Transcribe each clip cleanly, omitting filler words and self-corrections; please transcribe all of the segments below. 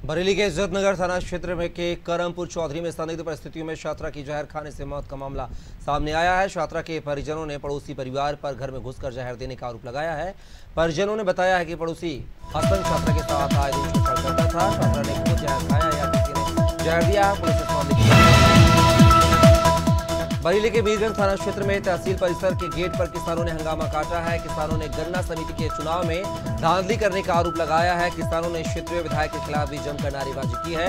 बरेली के इज्जतनगर थाना क्षेत्र में के करमपुर चौधरी में संदिग्ध परिस्थितियों में छात्रा की जहर खाने से मौत का मामला सामने आया है। छात्रा के परिजनों ने पड़ोसी परिवार पर घर में घुसकर जहर देने का आरोप लगाया है। परिजनों ने बताया है कि पड़ोसी हसन छात्रा के साथ आए दिन छेड़छाड़ करता था। छात्रा ने खुद जहर खाया या किसी ने जहर दिया। पुलिस इस मामले की बरेली के मीरगंज थाना क्षेत्र में तहसील परिसर के गेट पर किसानों ने हंगामा काटा है। किसानों ने गन्ना समिति के चुनाव में धांधली करने का आरोप लगाया है। किसानों ने क्षेत्रीय विधायक के खिलाफ भी जमकर नारेबाजी की है।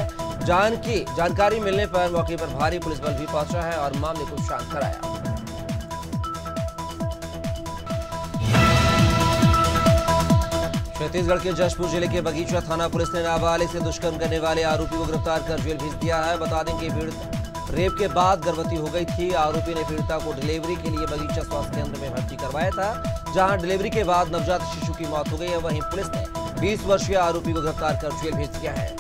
जानकारी मिलने पर मौके पर भारी पुलिस बल भी पहुंचा है और मामले को शांत कराया। छत्तीसगढ़ के जशपुर जिले के बगीचा थाना पुलिस ने नाबालिग से दुष्कर्म करने वाले आरोपी को गिरफ्तार कर जेल भेज दिया है। बता दें कि पीड़ित रेप के बाद गर्भवती हो गई थी। आरोपी ने पीड़िता को डिलीवरी के लिए बगीचा स्वास्थ्य केंद्र में भर्ती करवाया था, जहां डिलीवरी के बाद नवजात शिशु की मौत हो गई है। वहीं पुलिस ने 20 वर्षीय आरोपी को गिरफ्तार कर जेल भेज दिया है।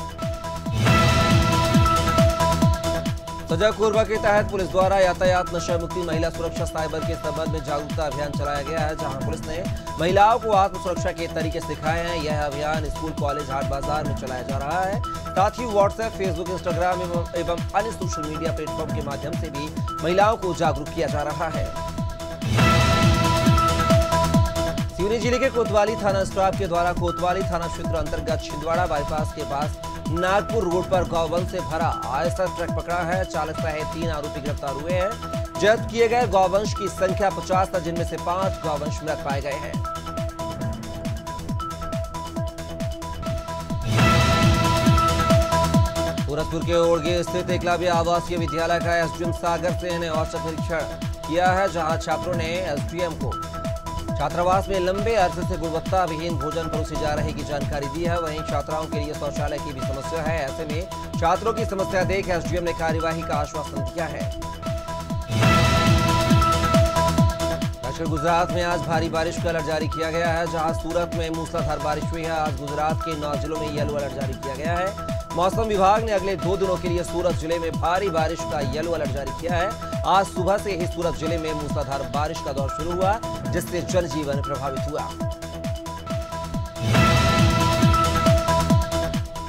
सजा कोरबा के तहत पुलिस द्वारा यातायात नशा मुक्ति महिला सुरक्षा साइबर के संबंध में जागरूकता अभियान चलाया गया है, जहां पुलिस ने महिलाओं को आत्म सुरक्षा के तरीके सिखाए हैं। यह अभियान स्कूल, कॉलेज, हाट बाजार में चलाया जा रहा है। साथ ही व्हाट्सएप, फेसबुक, इंस्टाग्राम एवं अन्य सोशल मीडिया प्लेटफॉर्म के माध्यम से भी महिलाओं को जागरूक किया जा रहा है। सिवनी जिले के कोतवाली थाना स्टाफ के द्वारा कोतवाली थाना क्षेत्र अंतर्गत छिंदवाड़ा बाईपास के पास नागपुर रोड पर गौवंश से भरा आयसर ट्रक पकड़ा है। चालक सहित 3 आरोपी गिरफ्तार हुए हैं। जब्त किए गए गौवंश की संख्या 50 था, जिनमें से 5 गौवंश मृत पाए गए हैं। सूरजपुर के ओड़गे स्थित एकलव्य आवासीय विद्यालय का एसडीएम सागर सिंह ने औचक निरीक्षण किया है, जहां छात्रों ने एसडीएम को छात्रावास में लंबे अरसे से गुणवत्ता विहीन भोजन परोसे जा रहे की जानकारी दी है। वहीं छात्राओं के लिए शौचालय की भी समस्या है। ऐसे में छात्रों की समस्या देख एसडीएम ने कार्यवाही का आश्वासन दिया है। दक्षिण गुजरात में आज भारी बारिश का अलर्ट जारी किया गया है, जहां सूरत में मूसलाधार बारिश हुई है। आज गुजरात के 9 जिलों में येलो अलर्ट जारी किया गया है। मौसम विभाग ने अगले 2 दिनों के लिए सूरत जिले में भारी बारिश का येलो अलर्ट जारी किया है। आज सुबह से ही सूरत जिले में मूसलाधार बारिश का दौर शुरू हुआ, जिससे जनजीवन प्रभावित हुआ।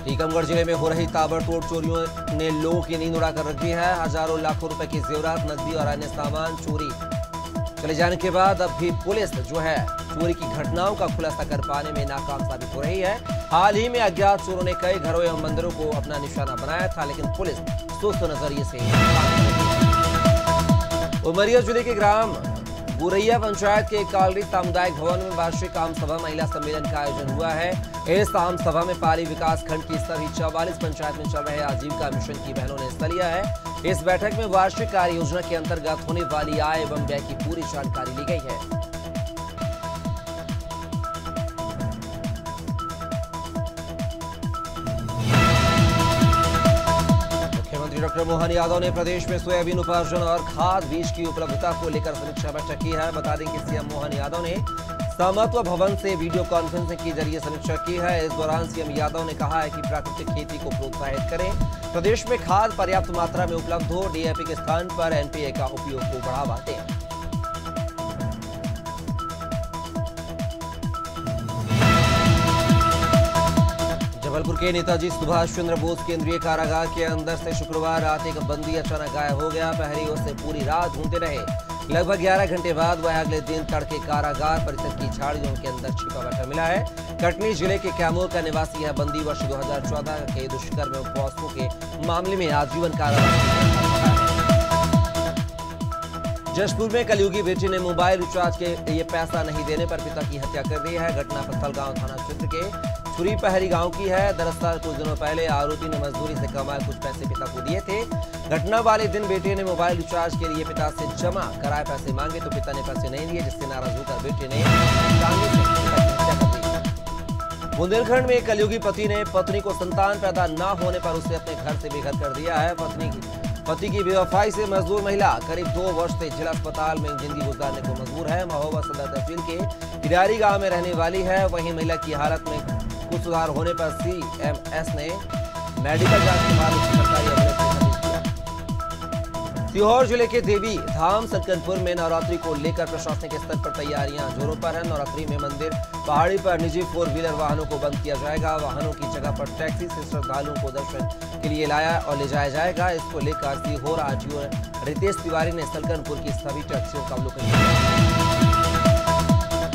टीकमगढ़ जिले में हो रही ताबड़तोड़ चोरियों ने लोगों की नींद उड़ाकर रख दी है। हजारों लाखों रुपए के जेवरात, नकदी और अन्य सामान चोरी चले जाने के बाद अब भी पुलिस चोरी की घटनाओं का खुलासा कर पाने में नाकाम साबित हो रही है। हाल ही में अज्ञात चोरों ने कई घरों एवं मंदिरों को अपना निशाना बनाया था, लेकिन पुलिस सुस्त नजरिए से उमरिया जिले के ग्राम बुरैया पंचायत के कालरी सामुदायिक भवन में वार्षिक आम सभा महिला सम्मेलन का आयोजन हुआ है। इस आम सभा में पाली विकास खंड की सभी 44 पंचायत में चल रहे आजीविका मिशन की बहनों ने हिस्सा लिया है। इस बैठक में वार्षिक कार्य योजना के अंतर्गत होने वाली आय एवं व्यय की पूरी जानकारी ली गई है। डॉक्टर मोहन यादव ने प्रदेश में सोयाबीन उपार्जन और खाद बीज की उपलब्धता को लेकर समीक्षा बैठक की है। बता दें कि सीएम मोहन यादव ने समत्व भवन से वीडियो कॉन्फ्रेंसिंग के जरिए समीक्षा की है। इस दौरान सीएम यादव ने कहा है कि प्राकृतिक खेती को प्रोत्साहित करें, प्रदेश में खाद पर्याप्त मात्रा में उपलब्ध हो, डीएपी के स्थान पर एनपीए का उपयोग को बढ़ावा दें। जबलपुर के नेताजी सुभाष चंद्र बोस केंद्रीय कारागार के अंदर से शुक्रवार रात एक बंदी अचानक गायब हो गया। प्रहरी उसे पूरी रात ढूंढते रहे। लगभग 11 घंटे बाद वह अगले दिन तड़के कारागार परिसर की झाड़ियों के अंदर छिपा बैठा मिला है। कटनी जिले के कैमूर का निवासी यह बंदी वर्ष 2014 के दुष्कर्म एवं पॉक्सो के मामले में आजीवन कारावास। जशपुर में कलयुगी बेटी ने मोबाइल रिचार्ज के लिए पैसा नहीं देने पर पिता की हत्या कर दी है। घटना पत्थलगांव थाना क्षेत्र के छुरी पहरी गांव की है। दरअसल कुछ दिनों पहले आरोपी ने मजदूरी से कमाए कुछ पैसे पिता को दिए थे। घटना वाले दिन बेटे ने मोबाइल रिचार्ज के लिए पिता से जमा कराए पैसे मांगे तो पिता ने पैसे नहीं दिए, जिससे नाराज होकर बेटे ने टांगे से पिता की हत्या कर दी। बुंदेलखंड में कलयुगी पति ने पत्नी को संतान पैदा न होने पर उसे अपने घर से बेघर कर दिया है। पति की बेवफाई से मजदूर महिला करीब 2 वर्ष से जिला अस्पताल में जिंदगी गुजारने को मजबूर है। महोबा सदर तहसील के किरारी गांव में रहने वाली है। वहीं महिला की हालत में कुछ सुधार होने पर सीएमएस ने मेडिकल जांच के बाद सरकारी एम्बुलेंस से सीहोर जिले के देवी धाम सलकनपुर में नवरात्रि को लेकर प्रशासनिक स्तर पर तैयारियां जोरों पर हैं। नवरात्रि में मंदिर पहाड़ी पर निजी 4-व्हीलर वाहनों को बंद किया जाएगा। वाहनों की जगह पर टैक्सी से श्रद्धालुओं को दर्शन के लिए लाया और ले जाया जाएगा। इसको लेकर सीहोर आरटीओ रितेश तिवारी ने सलकनपुर की सभी टैक्सियों का अवलोकन किया।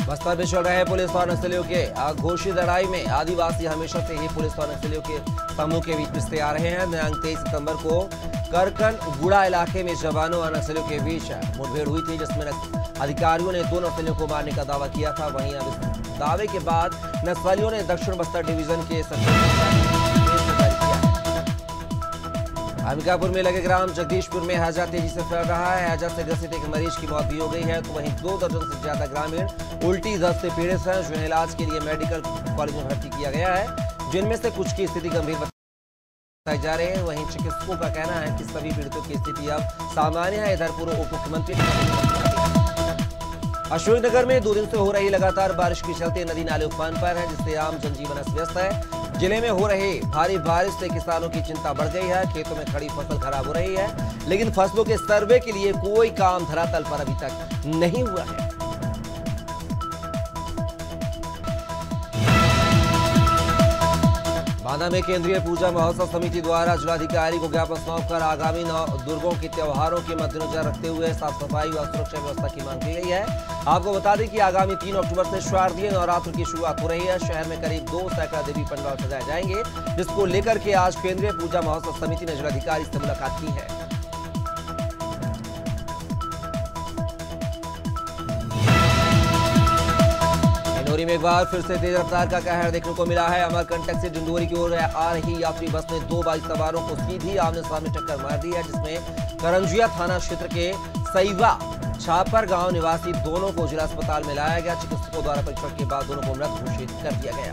बस्तर में चल रहे पुलिस और नक्सलियों के घोषित लड़ाई में आदिवासी हमेशा से ही पुलिस और नक्सलियों के समूह के बीच पिसते आ रहे हैं। दिनांक 23 सितंबर को करकनगुड़ा इलाके में जवानों और नक्सलियों के बीच मुठभेड़ हुई थी, जिसमें अधिकारियों ने 2 नक्सलियों को मारने का दावा किया था। वहीं अब इस दावे के बाद नक्सलियों ने दक्षिण बस्तर डिवीजन के अंबिकापुर में लगे ग्राम जगदीशपुर में हैजा तेजी से फैल रहा है। हैजा से ग्रसित एक मरीज की मौत भी हो गई है, तो वहीं 2 दर्जन से ज्यादा ग्रामीण उल्टी दस्त से पीड़ित हैं, जिन्हें इलाज के लिए मेडिकल कॉलेज में भर्ती किया गया है, जिनमें से कुछ की स्थिति गंभीर बताई जा रही है। वहीं चिकित्सकों का कहना है कि सभी पीड़ितों की स्थिति अब सामान्य है। इधर पूर्व उप मुख्यमंत्री अशोकनगर में 2 दिन से हो रही लगातार बारिश के चलते नदी नाले उफान पर है, जिससे आम जनजीवन अस्त व्यस्त है। जिले में हो रही भारी बारिश से किसानों की चिंता बढ़ गई है। खेतों में खड़ी फसल खराब हो रही है, लेकिन फसलों के सर्वे के लिए कोई काम धरातल पर अभी तक नहीं हुआ है। बांदा में केंद्रीय पूजा महोत्सव समिति द्वारा जिलाधिकारी को ज्ञापन सौंपकर आगामी 9 दुर्गों के त्योहारों के मद्देनजर रखते हुए साफ सफाई व सुरक्षा व्यवस्था की मांग की गई है। आपको बता दें कि आगामी 3 अक्टूबर से शारदीय नवरात्र की शुरुआत हो रही है। शहर में करीब 2 सैकड़ा देवी पंडाल सजाए जाएंगे, जिसको लेकर के आज केंद्रीय पूजा महोत्सव समिति ने जिलाधिकारी से मुलाकात की है। डिंडोरी में एक बार फिर से तेज रफ्तार का कहर देखने को मिला है। अमरकंटक से डिंडोरी की ओर आ रही यात्री बस ने 2 बाइक सवारों को सीधी आमने सामने टक्कर मार दी है, जिसमें करंजिया थाना क्षेत्र के सईवा छापर गांव निवासी दोनों को जिला अस्पताल में लाया गया। चिकित्सकों द्वारा परीक्षण के बाद दोनों को मृत घोषित कर दिया गया।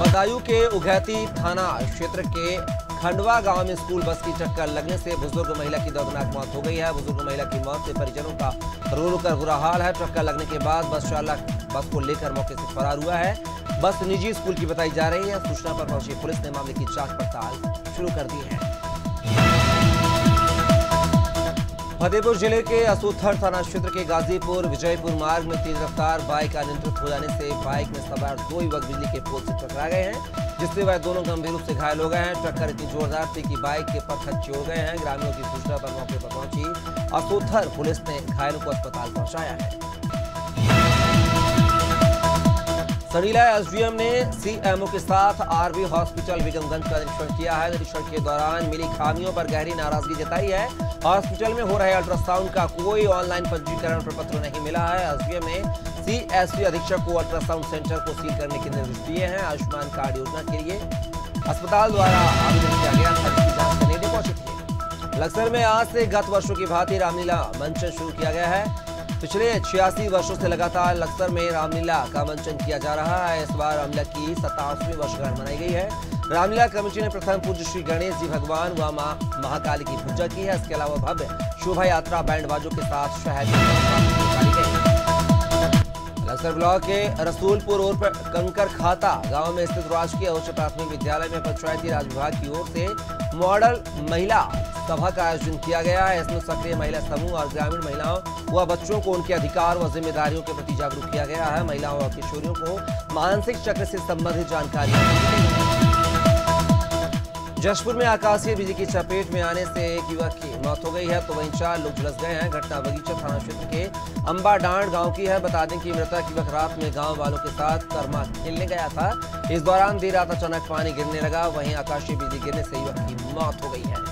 बदायूं के उघैती थाना क्षेत्र के खंडवा गांव में स्कूल बस की टक्कर लगने से बुजुर्ग महिला की दर्दनाक मौत हो गई है। बुजुर्ग महिला की मौत से परिजनों का रो रो कर बुरा हाल है। टक्कर लगने के बाद बस चालक बस को लेकर मौके से फरार हुआ है। बस निजी स्कूल की बताई जा रही है। सूचना पर पहुंची पुलिस ने मामले की जांच पड़ताल शुरू कर दी है। फतेहपुर जिले के असोथर थाना क्षेत्र के गाजीपुर विजयपुर मार्ग में तेज रफ्तार बाइक अनियंत्रित हो जाने से बाइक में सवार 2 युवक बिजली के पोल से टकरा गए हैं, जिससे वह दोनों गंभीर रूप से घायल हो गए हैं। टक्कर इतनी जोरदार थी कि बाइक के परखच चिड़ गए हैं। ग्रामीणों की सूचना पर मौके पर पहुंची असोथर पुलिस ने घायलों को अस्पताल पहुंचाया है। सड़ीला एसडीएम ने सीएमओ के साथ आरबी हॉस्पिटल बेगमगंज का निरीक्षण किया है। निरीक्षण के दौरान मिली खामियों पर गहरी नाराजगी जताई है। हॉस्पिटल में हो रहे अल्ट्रासाउंड का कोई ऑनलाइन पंजीकरण प्रपत्र नहीं मिला है। एसडीएम ने सीएससी अधीक्षक को अल्ट्रासाउंड सेंटर को सील करने के निर्देश दिए हैं। आयुष्मान कार्ड योजना के लिए अस्पताल द्वारा आवेदन किया गया था, जिसकी जांच करने पहुंची थी। लक्सर में आज से गत वर्षों की भांति रामलीला मंचन शुरू किया गया है। पिछले 86 वर्षों से लगातार लक्सर में रामलीला का मंचन किया जा रहा है। इस बार रामलीला की 27वीं वर्षगांठ मनाई गई है। रामलीला कमेटी ने प्रथम पूज्य श्री गणेश जी भगवान व मां महाकाली की पूजा की है। इसके अलावा भव्य शोभा यात्रा बैंड बाजों के साथ शहर निकाली गई। लक्सर ब्लॉक के रसूलपुर रोड पर कंकर खाता गांव में स्थित राजकीय उच्च प्राथमिक विद्यालय में पंचायती राज विभाग की ओर से मॉडल महिला सभा का आयोजन किया गया है। इसमें सक्रिय महिला समूह और ग्रामीण महिलाओं व बच्चों को उनके अधिकार व जिम्मेदारियों के प्रति जागरूक किया गया है। महिलाओं और किशोरियों को मानसिक चक्र से संबंधित जानकारी दी गई है। जशपुर में आकाशीय बिजली की चपेट में आने से एक युवक की मौत हो गई है, तो वहीं 4 लोग झुलस गए हैं। घटना बगीचा थाना क्षेत्र के अंबाडांड गांव की है। बता दें कि मृतक युवक रात में गांव वालों के साथ कर्मा खेलने गया था। इस दौरान देर रात अचानक पानी गिरने लगा। वहीं आकाशीय बिजली गिरने से युवक की मौत हो गई है।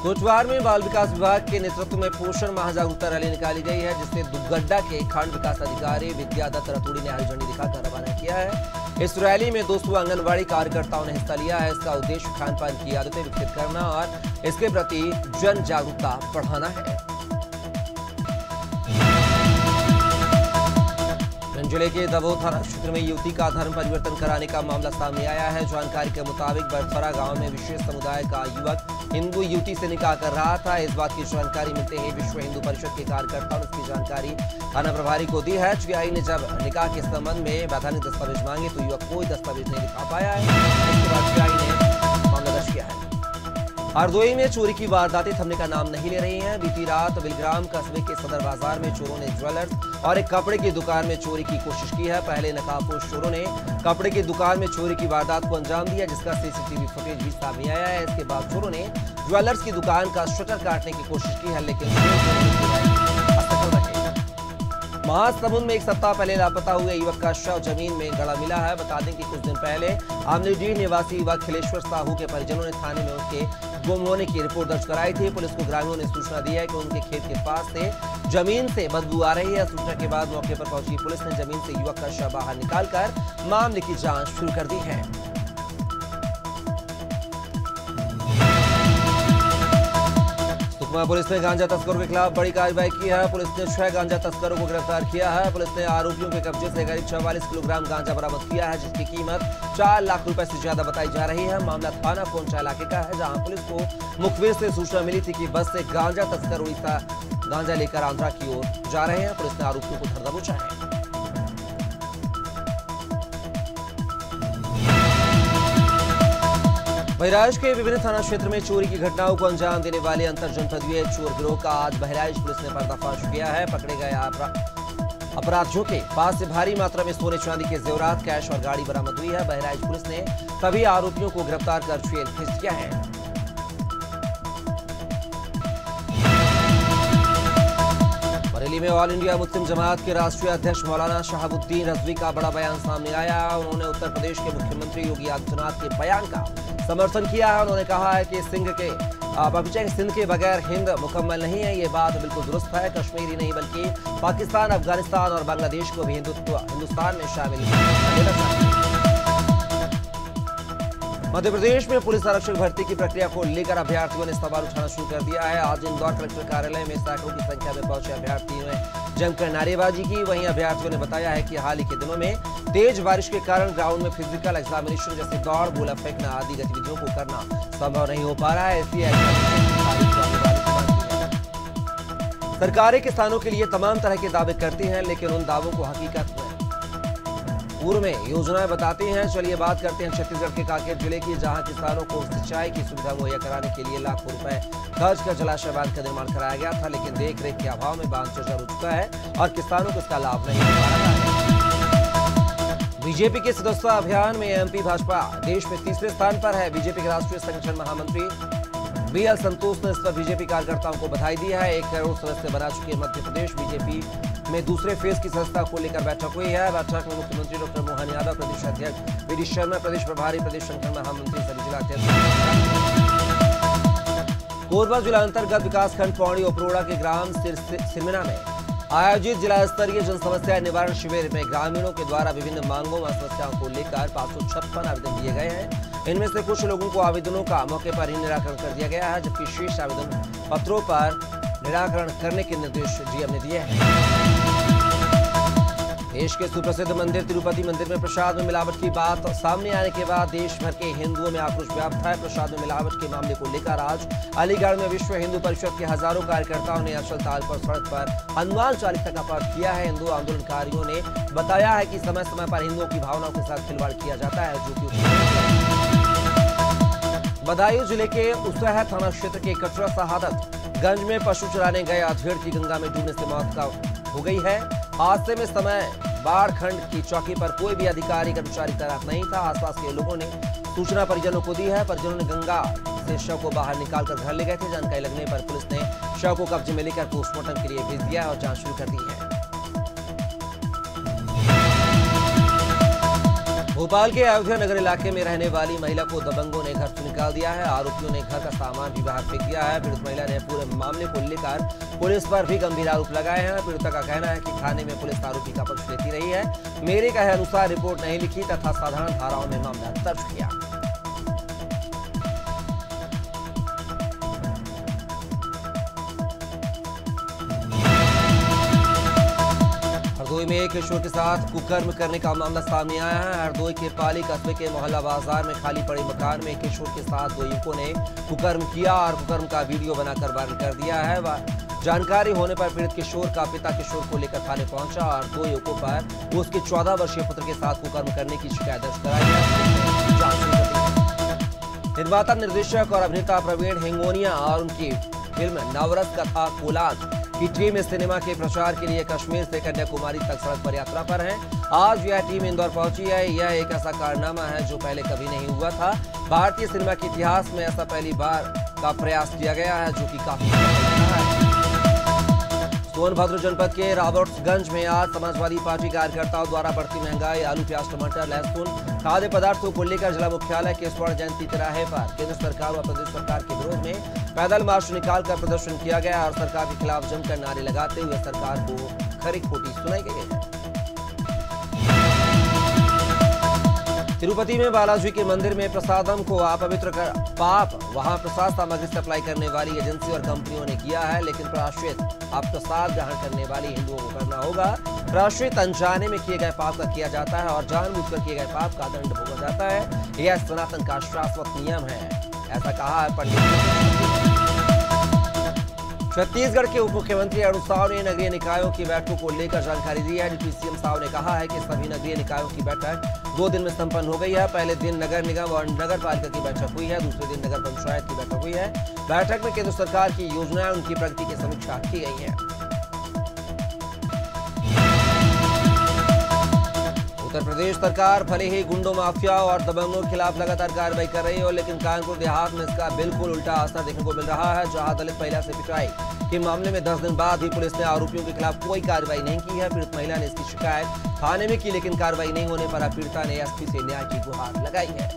कोटवार में बाल विकास विभाग के नेतृत्व में पोषण माह जागरूकता रैली निकाली गई है, जिसे दुगड्डा के खंड विकास अधिकारी विद्यादत्त रतूड़ी ने हरी झंडी दिखाकर रवाना किया है। इस रैली में 200 आंगनबाड़ी कार्यकर्ताओं ने हिस्सा लिया है। इसका उद्देश्य खान पान की आदतें विकसित करना और इसके प्रति जन जागरूकता बढ़ाना है। भिंड जिले के दबोह थाना क्षेत्र में युवती का धर्म परिवर्तन कराने का मामला सामने आया है। जानकारी के मुताबिक बरथरा गांव में विशेष समुदाय का युवक हिंदू युवती से निकाह कर रहा था। इस बात की जानकारी मिलते ही विश्व हिंदू परिषद के कार्यकर्ताओं ने उसकी जानकारी थाना प्रभारी को दी है। सीआई ने जब निकाह के संबंध में वैधानिक दस्तावेज मांगे तो युवक कोई दस्तावेज नहीं दिखा पाया है। इसके बाद सीआई ने मामला दर्ज किया है। हरदोई में चोरी की वारदातें थमने का नाम नहीं ले रही हैं। बीती रात बिलग्राम कस्बे के सदर बाजार में चोरों ने ज्वेलर्स और एक कपड़े की दुकान में चोरी की कोशिश की है। पहले नकाबपोश चोरों ने कपड़े की दुकान में चोरी की वारदात को अंजाम दिया, जिसका सीसीटीवी फुटेज भी सामने आया है। इसके बाद चोरों ने ज्वेलर्स की दुकान का शटर काटने की कोशिश की है, लेकिन महासमुंद में एक सप्ताह पहले लापता हुए युवक का शव जमीन में गड़ा मिला है। बता दें कि कुछ दिन पहले आमलीडीह निवासी युवक खिलेश्वर साहू के परिजनों ने थाने में उसके गुम होने की रिपोर्ट दर्ज कराई थी। पुलिस को ग्रामीणों ने सूचना दी है कि उनके खेत के पास से जमीन से बदबू आ रही है। सूचना के बाद मौके पर पहुंची पुलिस ने जमीन से युवक का शव बाहर निकालकर मामले की जांच शुरू कर दी है। पुलिस ने गांजा तस्करों के खिलाफ बड़ी कार्रवाई की है। पुलिस ने 6 गांजा तस्करों को गिरफ्तार किया है। पुलिस ने आरोपियों के कब्जे से करीब 44 किलोग्राम गांजा बरामद किया है, जिसकी कीमत 4 लाख रुपए से ज्यादा बताई जा रही है। मामला थाना पोंचा इलाके का है, जहां पुलिस को मुखबिर से सूचना मिली थी कि बस से गांजा तस्कर उड़ीसा गांजा लेकर आंध्रा की ओर जा रहे हैं। पुलिस ने आरोपियों को धर दबोचा है। बहराइच के विभिन्न थाना क्षेत्र में चोरी की घटनाओं को अंजाम देने वाले अंतर जनपदीय चोर गिरोह का आज बहराइच पुलिस ने पर्दाफाश किया है। पकड़े गए अपराधियों के पास से भारी मात्रा में सोने चांदी के जेवरात, कैश और गाड़ी बरामद हुई है। बहराइच पुलिस ने सभी आरोपियों को गिरफ्तार कर जेल भेज दिया है। बरेली में ऑल इंडिया मुस्लिम जमात के राष्ट्रीय अध्यक्ष मौलाना शहाबुद्दीन रजवी का बड़ा बयान सामने आया। उन्होंने उत्तर प्रदेश के मुख्यमंत्री योगी आदित्यनाथ के बयान का समर्थन किया है। उन्होंने कहा है कि सिंध के बगैर हिंद मुकम्मल नहीं है। ये बात बिल्कुल दुरुस्त है। कश्मीर ही नहीं बल्कि पाकिस्तान, अफगानिस्तान और बांग्लादेश को भी हिंदुस्तान में शामिल है। मध्य प्रदेश में पुलिस आरक्षक भर्ती की प्रक्रिया को लेकर अभ्यर्थियों ने सवाल उठाना शुरू कर दिया है। आज इंदौर कलेक्टर कार्यालय में सैकड़ों की संख्या में पहुंचे अभ्यर्थियों ने जमकर नारेबाजी की। वहीं अभ्यर्थियों ने बताया है कि हाल ही के दिनों में तेज बारिश के कारण ग्राउंड में फिजिकल एग्जामिनेशन जैसे दौड़, गोला फेंकना आदि गतिविधियों को करना संभव नहीं हो पा रहा है। इसलिए सरकारें किसानों के लिए तमाम तरह के दावे करती हैं, लेकिन उन दावों को हकीकत में पूर्व में योजनाएं बताती हैं। चलिए बात करते हैं छत्तीसगढ़ के कांकेर जिले की, जहां किसानों को सिंचाई की सुविधा मुहैया कराने के लिए लाखों रुपए खर्च कर जलाशय बांध का निर्माण कराया गया था, लेकिन देख रेख के अभाव में बांध जर्जर हो चुका है और किसानों को इसका लाभ नहीं मिल पा रहा है। बीजेपी के सदस्यता अभियान में एमपी भाजपा देश में तीसरे स्थान पर है। बीजेपी के राष्ट्रीय संगठन महामंत्री बीएल संतोष ने इस पर बीजेपी कार्यकर्ताओं को बधाई दी है। 1 करोड़ सदस्य बना चुके मध्य प्रदेश बीजेपी में दूसरे फेज की सदस्यता को लेकर बैठक हुई है। बैठक में मुख्यमंत्री डॉक्टर मोहन यादव, प्रदेश अध्यक्ष वीडी शर्मा, प्रदेश प्रभारी, प्रदेश संगठन महामंत्री, सभी जिला अध्यक्ष। कोरबा जिला अंतर्गत विकासखंड पौड़ी उपरोड़ा के ग्राम सिरमिना में आयोजित जिला स्तरीय जन समस्या निवारण शिविर में ग्रामीणों के द्वारा विभिन्न मांगों व समस्याओं को लेकर 556 आवेदन दिए गए हैं। इनमें से कुछ लोगों को आवेदनों का मौके पर ही निराकरण कर दिया गया है, जबकि शेष आवेदन पत्रों पर निराकरण करने के निर्देश डीएम ने दिए हैं। देश के सुप्रसिद्ध मंदिर तिरुपति मंदिर में प्रसाद में मिलावट की बात सामने आने के बाद देश भर के हिंदुओं में आक्रोश व्याप्त है। प्रसाद में मिलावट के मामले को लेकर आज अलीगढ़ में विश्व हिंदू परिषद के हजारों कार्यकर्ताओं ने अचल ताल पर सड़क पर हनुमान चालीसा का पाठ किया है। हिंदू आंदोलनकारियों ने बताया है कि समय समय पर हिंदुओं की भावनाओं के साथ खिलवाड़ किया जाता है, जो कि बदायूं जिले के उसहर थाना क्षेत्र के कटरा शहादतगंज में पशु चराने गए अधेड़ की गंगा में डूबने से मौत हो गई है। हादसे में समय बाढ़ खंड की चौकी पर कोई भी अधिकारी कर्मचारी तैनात नहीं था। आसपास के लोगों ने सूचना परिजनों को दी है। परिजनों ने गंगा से शव को बाहर निकालकर घर ले गए थे। जानकारी लगने पर पुलिस ने शव को कब्जे में लेकर पोस्टमार्टम के लिए भेज दिया है और जांच शुरू कर दी है। भोपाल के अयोध्या नगर इलाके में रहने वाली महिला को दबंगों ने घर से निकाल दिया है। आरोपियों ने घर का सामान भी बाहर फेंक दिया है। पीड़ित महिला ने पूरे मामले को लेकर पुलिस पर भी गंभीर आरोप लगाए हैं। पीड़िता का कहना है कि थाने में पुलिस आरोपी का पक्ष लेती रही है। मेरे कहे अनुसार रिपोर्ट नहीं लिखी तथा साधारण धाराओं में मामला दर्ज किया। हरदोई में एक किशोर के साथ कुकर्म करने का मामला सामने आया है। हरदोई के पाली कस्बे के मोहल्ला बाजार में खाली पड़े मकान में एक किशोर के साथ दो युवकों ने कुकर्म किया और कुकर्म का वीडियो बनाकर वायरल कर दिया है। जानकारी होने पर पीड़ित किशोर का पिता किशोर को लेकर थाने पहुंचा और दो युवकों पर उसके 14 वर्षीय पुत्र के साथ कुकर्म करने की शिकायत दर्ज कराई है। निर्माता, निर्देशक और अभिनेता प्रवीण हिंगोनिया और उनकी फिल्म नवरस कथा कोलाज की टीम इस सिनेमा के प्रचार के लिए कश्मीर से कन्याकुमारी तक सड़क पर यात्रा पर है। आज यह टीम इंदौर पहुंची है। यह एक ऐसा कारनामा है जो पहले कभी नहीं हुआ था। भारतीय सिनेमा के इतिहास में ऐसा पहली बार का प्रयास किया गया है, जो कि काफी है। सोनभद्र जनपद के रॉबर्ट्सगंज में आज समाजवादी पार्टी कार्यकर्ताओं द्वारा बढ़ती महंगाई, आलू, प्याज, टमाटर, लहसुन, खाद्य पदार्थों को लेकर जिला मुख्यालय के स्वर्ण जयंती तिराहे पर केंद्र सरकार व प्रदेश सरकार के विरोध में पैदल मार्च निकालकर प्रदर्शन किया गया और सरकार के खिलाफ जमकर नारे लगाते हुए सरकार को खरी खोटी सुनाई गई है। तिरुपति में बालाजी के मंदिर में प्रसादम को अपवित्र कर पाप वहां प्रसाद सामग्री सप्लाई करने वाली एजेंसी और कंपनियों ने किया है, लेकिन प्रायश्चित अब प्रसाद ग्रहण करने वाली हिंदुओं को करना होगा। प्रायश्चित अनजाने में किए गए पाप का किया जाता है और जानबूझकर किए गए पाप का दंड भोगा जाता है। यह सनातन का शाश्वत नियम है, ऐसा कहा है पंडित। छत्तीसगढ़ के उप मुख्यमंत्री अरुण साव ने नगरीय निकायों की बैठकों को लेकर जानकारी दी है। डिप्टी सीएम साव ने कहा है कि सभी नगरीय निकायों की बैठक 2 दिन में संपन्न हो गई है। पहले दिन नगर निगम और नगर पालिका की बैठक हुई है, दूसरे दिन नगर पंचायत की बैठक हुई है। बैठक में केंद्र सरकार की योजनाएं, उनकी प्रगति की समीक्षा की गई है। उत्तर प्रदेश सरकार भले ही गुंडों, माफिया और दबंगों के खिलाफ लगातार कार्रवाई कर रही है, लेकिन कानपुर देहात में इसका बिल्कुल उल्टा असर देखने को मिल रहा है। जहां दलित महिला से पिटाई के मामले में 10 दिन बाद भी पुलिस ने आरोपियों के खिलाफ कोई कार्रवाई नहीं की है। पीड़ित महिला ने इसकी शिकायत थाने में की, लेकिन कार्रवाई नहीं होने पर पीड़िता ने एसपी से न्याय की गुहार लगाई है।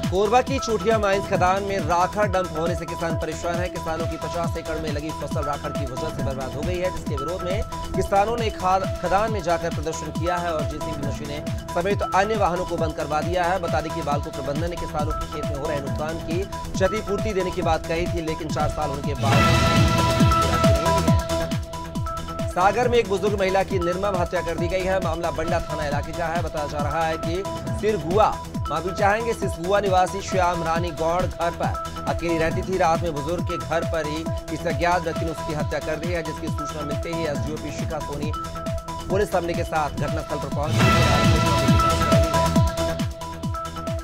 कोरबा की चूटिया माइंस खदान में राखड़ डंप होने से किसान परेशान है। किसानों की 50 एकड़ में लगी फसल राखड़ की वजह से बर्बाद हो गई है, जिसके विरोध में किसानों ने खदान में जाकर प्रदर्शन किया है और जेसीबी मशीनें समेत अन्य वाहनों को बंद करवा दिया है। बता दें कि बालको प्रबंधन ने किसानों के खेत में हो रहे नुकसान की क्षतिपूर्ति देने की बात कही थी, लेकिन 4 साल होने के बाद सागर में एक बुजुर्ग महिला की निर्मम हत्या कर दी गई है। मामला बंडा थाना इलाके का है। बताया जा रहा है कि सिरगुआ माफी चाहेंगे सिसगुआ निवासी श्याम रानी गौड़ घर पर अकेली रहती थी। रात में बुजुर्ग के घर पर ही किसी अज्ञात व्यक्ति ने उसकी हत्या कर दी है, जिसकी सूचना मिलते ही एसडीओपी शिखा सोनी पुलिस अमले के साथ घटनास्थल पर पहुंची।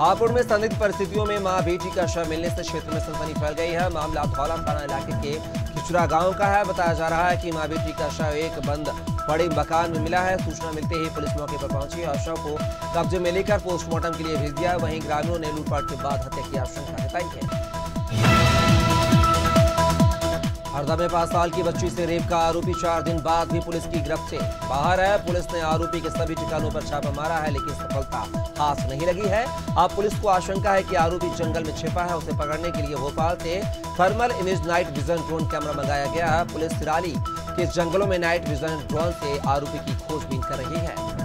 हापुड़ में संदिग्ध परिस्थितियों में मां बेटी का शव मिलने से क्षेत्र में सनसनी फैल गई है। मामला धौला थाना इलाके के खिचुरा गांव का है। बताया जा रहा है कि मां बेटी का शव एक बंद पड़े मकान में मिला है। सूचना मिलते ही पुलिस मौके पर पहुंची और शव को कब्जे में लेकर पोस्टमार्टम के लिए भेज दिया। वहीं ग्रामीणों ने लूटपाट के बाद हत्या की आशंका जताई है। हरदा में 5 साल की बच्ची से रेप का आरोपी 4 दिन बाद भी पुलिस की गिरफ्त से बाहर है। पुलिस ने आरोपी के सभी ठिकानों पर छापा मारा है, लेकिन सफलता हाथ नहीं लगी है। अब पुलिस को आशंका है कि आरोपी जंगल में छिपा है। उसे पकड़ने के लिए भोपाल से thermal image night vision drone camera मंगाया गया है। पुलिस सिराली के जंगलों में नाइट विजन ड्रोन से आरोपी की खोजबीन कर रही है।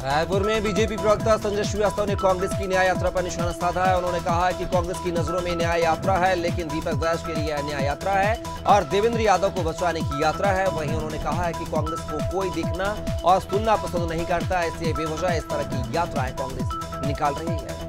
रायपुर में बीजेपी प्रवक्ता संजय श्रीवास्तव ने कांग्रेस की न्याय यात्रा पर निशाना साधा है। उन्होंने कहा है कि कांग्रेस की नजरों में न्याय यात्रा है, लेकिन दीपक बैज के लिए न्याय यात्रा है और देवेंद्र यादव को बचाने की यात्रा है। वहीं उन्होंने कहा है कि कांग्रेस को कोई देखना और सुनना पसंद नहीं करता, इसलिए बेवजह इस तरह की यात्राएं कांग्रेस निकाल रही है।